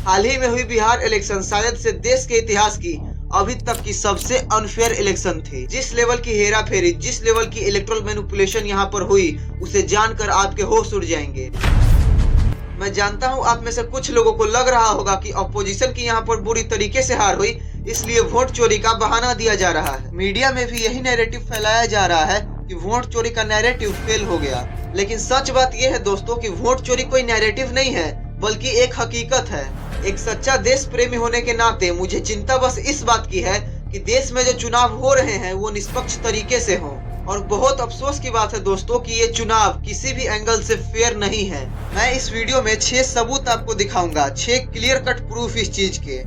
हाल ही में हुई बिहार इलेक्शन शायद से देश के इतिहास की अभी तक की सबसे अनफेयर इलेक्शन थी। जिस लेवल की हेरा फेरी, जिस लेवल की इलेक्ट्रल मैनिपुलेशन यहाँ पर हुई, उसे जानकर आपके होश उड़ जाएंगे। मैं जानता हूँ आप में से कुछ लोगों को लग रहा होगा कि अपोजिशन की यहाँ पर बुरी तरीके से हार हुई, इसलिए वोट चोरी का बहाना दिया जा रहा है। मीडिया में भी यही नैरेटिव फैलाया जा रहा है कि वोट चोरी का नैरेटिव फेल हो गया। लेकिन सच बात यह है दोस्तों कि वोट चोरी कोई नैरेटिव नहीं है, बल्कि एक हकीकत है। एक सच्चा देश प्रेमी होने के नाते मुझे चिंता बस इस बात की है कि देश में जो चुनाव हो रहे हैं वो निष्पक्ष तरीके से हों। और बहुत अफसोस की बात है दोस्तों कि ये चुनाव किसी भी एंगल से फेयर नहीं है। मैं इस वीडियो में 6 सबूत आपको दिखाऊंगा, 6 क्लियर कट प्रूफ इस चीज के।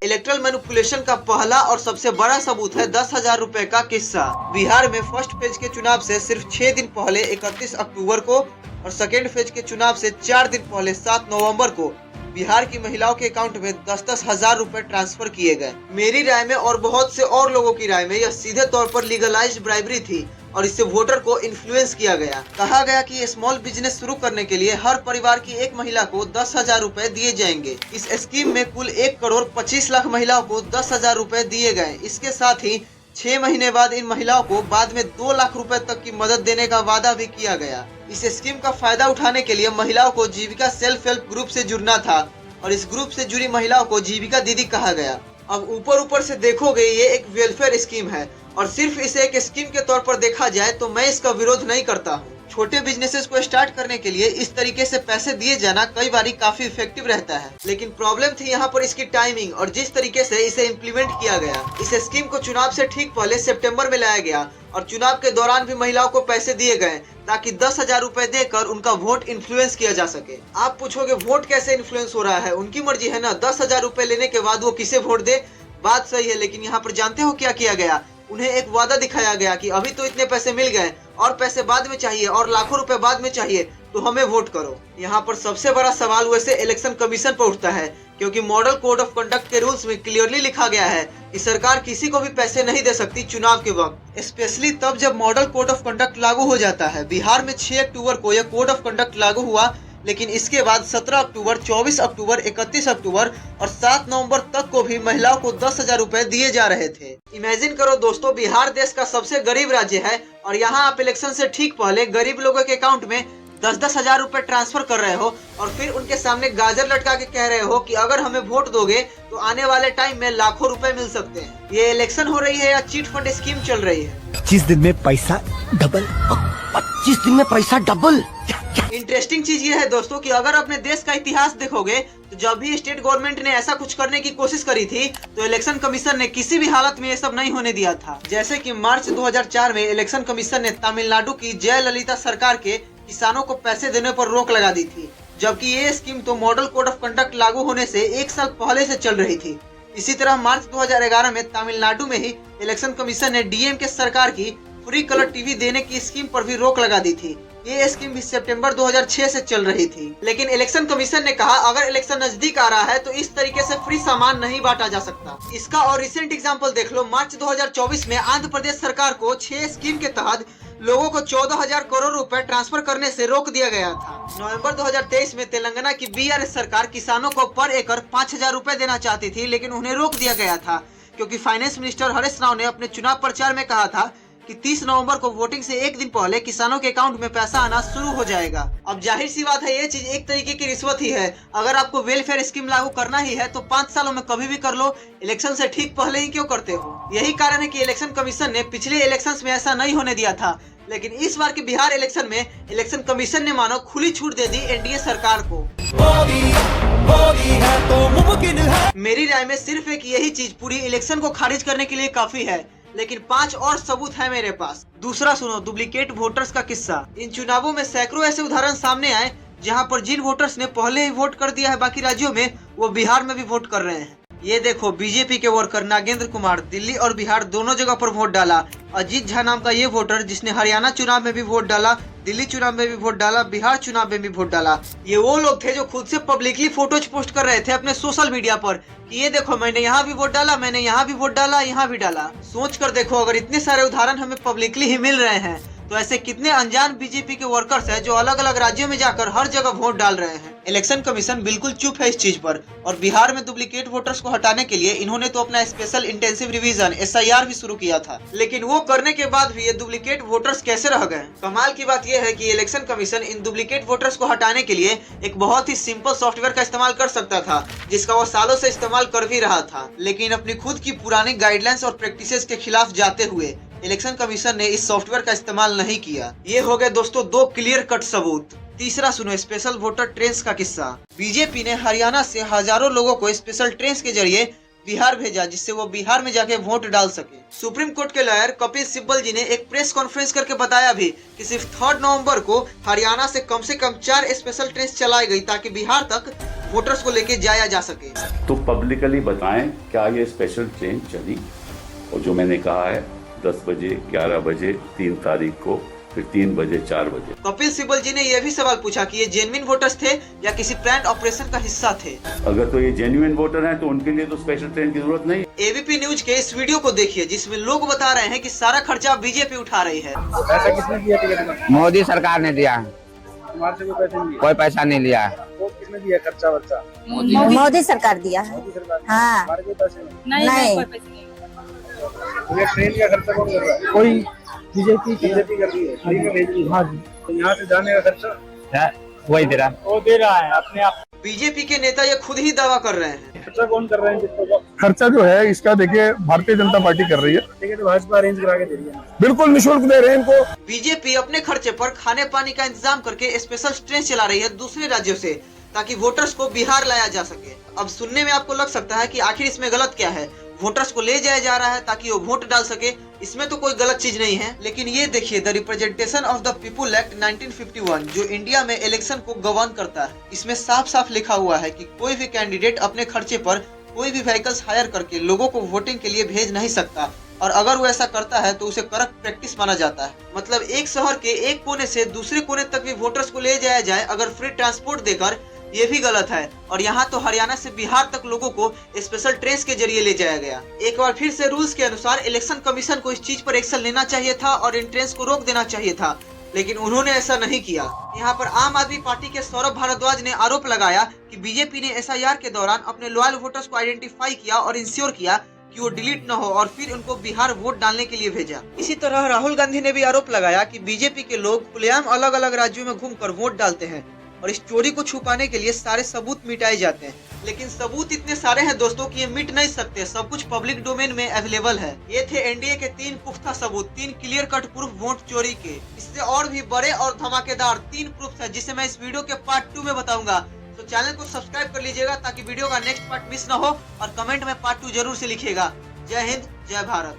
इलेक्ट्रल मैनिपुलेशन का पहला और सबसे बड़ा सबूत है 10,000 रुपए का किस्सा। बिहार में फर्स्ट फेज के चुनाव से सिर्फ 6 दिन पहले 31 अक्टूबर को और सेकेंड फेज के चुनाव से 4 दिन पहले 7 नवंबर को बिहार की महिलाओं के अकाउंट में 10-10 हजार रुपए ट्रांसफर किए गए। मेरी राय में और बहुत से और लोगों की राय में यह सीधे तौर पर लीगलाइज्ड ब्राइबरी थी और इससे वोटर को इन्फ्लुएंस किया गया। कहा गया कि स्मॉल बिजनेस शुरू करने के लिए हर परिवार की एक महिला को 10,000 रुपए दिए जाएंगे। इस स्कीम में कुल 1,25,00,000 महिलाओं को 10,000 रुपए दिए गए। इसके साथ ही 6 महीने बाद इन महिलाओं को बाद में 2 लाख रुपए तक की मदद देने का वादा भी किया गया। इस स्कीम का फायदा उठाने के लिए महिलाओं को जीविका सेल्फ हेल्प ग्रुप से जुड़ना था और इस ग्रुप से जुड़ी महिलाओं को जीविका दीदी कहा गया। अब ऊपर से देखोगे ये एक वेलफेयर स्कीम है और सिर्फ इसे एक स्कीम के तौर पर देखा जाए तो मैं इसका विरोध नहीं करता हूँ। छोटे बिजनेसेस को स्टार्ट करने के लिए इस तरीके से पैसे दिए जाना कई बारी काफी इफेक्टिव रहता है, लेकिन प्रॉब्लम थी यहाँ पर इसकी टाइमिंग और जिस तरीके से इसे इम्प्लीमेंट किया गया। इस स्कीम को चुनाव से ठीक पहले सितंबर में लाया गया और चुनाव के दौरान भी महिलाओं को पैसे दिए गए ताकि 10,000 रुपए देकर उनका वोट इन्फ्लुएंस किया जा सके। आप पूछोगे वोट कैसे इन्फ्लुएंस हो रहा है? उनकी मर्जी है ना, 10,000 रुपए लेने के बाद वो किसे वोट दे। बात सही है, लेकिन यहाँ पर जानते हो क्या किया गया? उन्हें एक वादा दिखाया गया कि अभी तो इतने पैसे मिल गए और पैसे बाद में चाहिए और लाखों रुपए बाद में चाहिए तो हमें वोट करो। यहाँ पर सबसे बड़ा सवाल वैसे इलेक्शन कमीशन पर उठता है, क्योंकि मॉडल कोड ऑफ कंडक्ट के रूल्स में क्लियरली लिखा गया है कि सरकार किसी को भी पैसे नहीं दे सकती चुनाव के वक्त, स्पेशली तब जब मॉडल कोड ऑफ कंडक्ट लागू हो जाता है। बिहार में 6 अक्टूबर को यह कोड ऑफ कंडक्ट लागू हुआ, लेकिन इसके बाद 17 अक्टूबर, 24 अक्टूबर, 31 अक्टूबर और 7 नवंबर तक को भी महिलाओं को 10,000 रुपए दिए जा रहे थे। इमेजिन करो दोस्तों, बिहार देश का सबसे गरीब राज्य है और यहाँ आप इलेक्शन से ठीक पहले गरीब लोगों के अकाउंट में 10-10 हजार रुपए ट्रांसफर कर रहे हो और फिर उनके सामने गाजर लटका के कह रहे हो कि अगर हमें वोट दोगे तो आने वाले टाइम में लाखों रुपए मिल सकते हैं। ये इलेक्शन हो रही है या चीट फंड स्कीम चल रही है? 25 दिन में पैसा डबल। 25 दिन में पैसा डबल। इंटरेस्टिंग चीज ये है दोस्तों कि अगर अपने देश का इतिहास देखोगे तो जब भी स्टेट गवर्नमेंट ने ऐसा कुछ करने की कोशिश करी थी तो इलेक्शन कमीशन ने किसी भी हालत में ये सब नहीं होने दिया था। जैसे कि मार्च 2004 में इलेक्शन कमीशन ने तमिलनाडु की जयललिता सरकार के किसानों को पैसे देने पर रोक लगा दी थी, जबकि ये स्कीम तो मॉडल कोड ऑफ कंडक्ट लागू होने से 1 साल पहले से चल रही थी। इसी तरह मार्च 2011 में तमिलनाडु में ही इलेक्शन कमीशन ने डीएमके सरकार की फ्री कलर टीवी देने की स्कीम पर भी रोक लगा दी थी। ये स्कीम भी सितंबर 2006 से चल रही थी, लेकिन इलेक्शन कमीशन ने कहा अगर इलेक्शन नजदीक आ रहा है तो इस तरीके से फ्री सामान नहीं बांटा जा सकता। इसका और रिसेंट एग्जांपल देख लो। मार्च 2024 में आंध्र प्रदेश सरकार को 6 स्कीम के तहत लोगों को 14,000 करोड़ रुपए ट्रांसफर करने से रोक दिया गया था। नवंबर 2023 में तेलंगाना की बीआरएस सरकार किसानों को पर एकड़ 5,000 रुपए देना चाहती थी, लेकिन उन्हें रोक दिया गया था क्योंकि फाइनेंस मिनिस्टर हरीश राव ने अपने चुनाव प्रचार में कहा था कि 30 नवंबर को वोटिंग से 1 दिन पहले किसानों के अकाउंट में पैसा आना शुरू हो जाएगा। अब जाहिर सी बात है ये चीज एक तरीके की रिश्वत ही है। अगर आपको वेलफेयर स्कीम लागू करना ही है तो 5 सालों में कभी भी कर लो, इलेक्शन से ठीक पहले ही क्यों करते हो? यही कारण है कि इलेक्शन कमीशन ने पिछले इलेक्शंस में ऐसा नहीं होने दिया था, लेकिन इस बार के बिहार इलेक्शन में इलेक्शन कमीशन ने मानो खुली छूट दे दी एनडीए सरकार को। मेरी राय में सिर्फ एक यही चीज पूरी इलेक्शन को खारिज करने के लिए काफी है, लेकिन 5 और सबूत है मेरे पास। दूसरा सुनो, डुप्लीकेट वोटर्स का किस्सा। इन चुनावों में सैकड़ों ऐसे उदाहरण सामने आए जहां पर जिन वोटर्स ने पहले ही वोट कर दिया है बाकी राज्यों में, वो बिहार में भी वोट कर रहे हैं। ये देखो, बीजेपी के वर्कर नागेंद्र कुमार दिल्ली और बिहार दोनों जगह पर वोट डाला। अजीत झा नाम का ये वोटर जिसने हरियाणा चुनाव में भी वोट डाला, दिल्ली चुनाव में भी वोट डाला, बिहार चुनाव में भी वोट डाला। ये वो लोग थे जो खुद से पब्लिकली फोटोज पोस्ट कर रहे थे अपने सोशल मीडिया पर कि ये देखो मैंने यहाँ भी वोट डाला, मैंने यहाँ भी वोट डाला, यहाँ भी डाला। सोच कर देखो, अगर इतने सारे उदाहरण हमें पब्लिकली ही मिल रहे हैं तो ऐसे कितने अनजान बीजेपी के वर्कर्स हैं जो अलग अलग राज्यों में जाकर हर जगह वोट डाल रहे हैं। इलेक्शन कमीशन बिल्कुल चुप है इस चीज पर, और बिहार में डुप्लीकेट वोटर्स को हटाने के लिए इन्होंने तो अपना स्पेशल इंटेंसिव रिवीजन SIR भी शुरू किया था, लेकिन वो करने के बाद भी ये डुप्लीकेट वोटर्स कैसे रह गए। कमाल की बात यह है कि election commission in duplicate voters को हटाने के लिए एक बहुत ही सिंपल सॉफ्टवेयर का इस्तेमाल कर सकता था, जिसका वो सालों से इस्तेमाल कर भी रहा था, लेकिन अपनी खुद की पुरानी गाइडलाइंस और प्रैक्टिसेस के खिलाफ जाते हुए इलेक्शन कमीशन ने इस सॉफ्टवेयर का इस्तेमाल नहीं किया। ये हो गए दोस्तों 2 क्लियर कट सबूत। तीसरा सुनो स्पेशल वोटर ट्रेन्स का किस्सा। बीजेपी ने हरियाणा से हजारों लोगों को स्पेशल ट्रेन्स के जरिए बिहार भेजा, जिससे वो बिहार में जाके वोट डाल सके। सुप्रीम कोर्ट के लॉयर कपिल सिब्बल जी ने एक प्रेस कॉन्फ्रेंस करके बताया भी कि सिर्फ 3 नवंबर को हरियाणा से कम 4 स्पेशल ट्रेन चलाई गई ताकि बिहार तक वोटर्स को लेके जाया जा सके। तो पब्लिकली बताएं क्या ये स्पेशल ट्रेन चली, और जो मैंने कहा है 10 बजे, 11 बजे, 3 तारीख को, फिर 3 बजे, 4 बजे। कपिल सिब्बल जी ने यह भी सवाल पूछा कि ये जेन्युइन वोटर्स थे या किसी प्लान ऑपरेशन का हिस्सा थे। अगर तो ये जेन्युइन वोटर हैं तो उनके लिए तो स्पेशल ट्रेन की जरूरत नहीं। ABP न्यूज के इस वीडियो को देखिए जिसमें लोग बता रहे हैं कि सारा खर्चा बीजेपी उठा रही है। पैसा किसने दिया टिकट? मोदी सरकार ने दिया, तुम्हारे से कोई पैसे नहीं कोई पैसा नहीं लिया। वो किसने दिया खर्चा वर्चा? मोदी सरकार दिया है। मोदी सरकार। हाँ। हमारे कोई पैसे नहीं। नहीं। ये ट्रेन का खर्चा कौन कर रहा है? कोई बीजेपी कर रही है, फ्री में भेज रही है। हाँ जी, तो यहाँ से जाने का खर्चा वही दे रहा। वो दे रहा है अपने आप। बीजेपी के नेता ये खुद ही दावा कर रहे हैं। खर्चा कौन कर रहे हैं जिसको? खर्चा जो है इसका देखिए भारतीय जनता पार्टी कर रही है। टिकट भाजपा अरेंज करा के दे रही है। बिल्कुल निःशुल्क दे रहे हैं इनको। बीजेपी अपने खर्चे पर खाने पानी का इंतजाम करके स्पेशल ट्रेन चला रही है दूसरे राज्यों से, ताकि वोटर्स को बिहार लाया जा सके। अब सुनने में आपको लग सकता है कि आखिर इसमें गलत क्या है, वोटर्स को ले जाया जा रहा है ताकि वो वोट डाल सके, इसमें तो कोई गलत चीज नहीं है। लेकिन ये देखिए the representation of the people act 1951 जो इंडिया में इलेक्शन को गवर्न करता है, इसमें साफ साफ लिखा हुआ है कि कोई भी कैंडिडेट अपने खर्चे पर कोई भी व्हीकल्स हायर करके लोगों को वोटिंग के लिए भेज नहीं सकता, और अगर वो ऐसा करता है तो उसे करप्ट प्रैक्टिस माना जाता है। मतलब एक शहर के एक कोने से दूसरे कोने तक भी वोटर्स को ले जाया जाए अगर फ्री ट्रांसपोर्ट देकर, ये भी गलत है। और यहाँ तो हरियाणा से बिहार तक लोगों को स्पेशल ट्रेन के जरिए ले जाया गया। एक बार फिर से रूल्स के अनुसार इलेक्शन कमीशन को इस चीज पर एक्शन लेना चाहिए था और इन ट्रेन को रोक देना चाहिए था, लेकिन उन्होंने ऐसा नहीं किया। यहाँ पर आम आदमी पार्टी के सौरभ भारद्वाज ने आरोप लगाया कि बीजेपी ने SIR के दौरान अपने लॉयल वोटर्स को आइडेंटिफाई किया और इंश्योर किया कि वो डिलीट न हो, और फिर उनको बिहार वोट डालने के लिए भेजा। इसी तरह राहुल गांधी ने भी आरोप लगाया कि बीजेपी के लोग खुलेआम अलग अलग राज्यों में घूमकर वोट डालते हैं और इस चोरी को छुपाने के लिए सारे सबूत मिटाए जाते हैं। लेकिन सबूत इतने सारे हैं दोस्तों कि ये मिट नहीं सकते, सब कुछ पब्लिक डोमेन में अवेलेबल है। ये थे एनडीए के 3 पुख्ता सबूत, 3 क्लियर कट प्रूफ वोट चोरी के। इससे और भी बड़े और धमाकेदार 3 प्रूफ है जिसे मैं इस वीडियो के पार्ट 2 में बताऊंगा। तो चैनल को सब्सक्राइब कर लीजिएगा ताकि वीडियो का नेक्स्ट पार्ट मिस न हो, और कमेंट में पार्ट 2 जरूर से लिखिएगा। जय हिंद, जय भारत।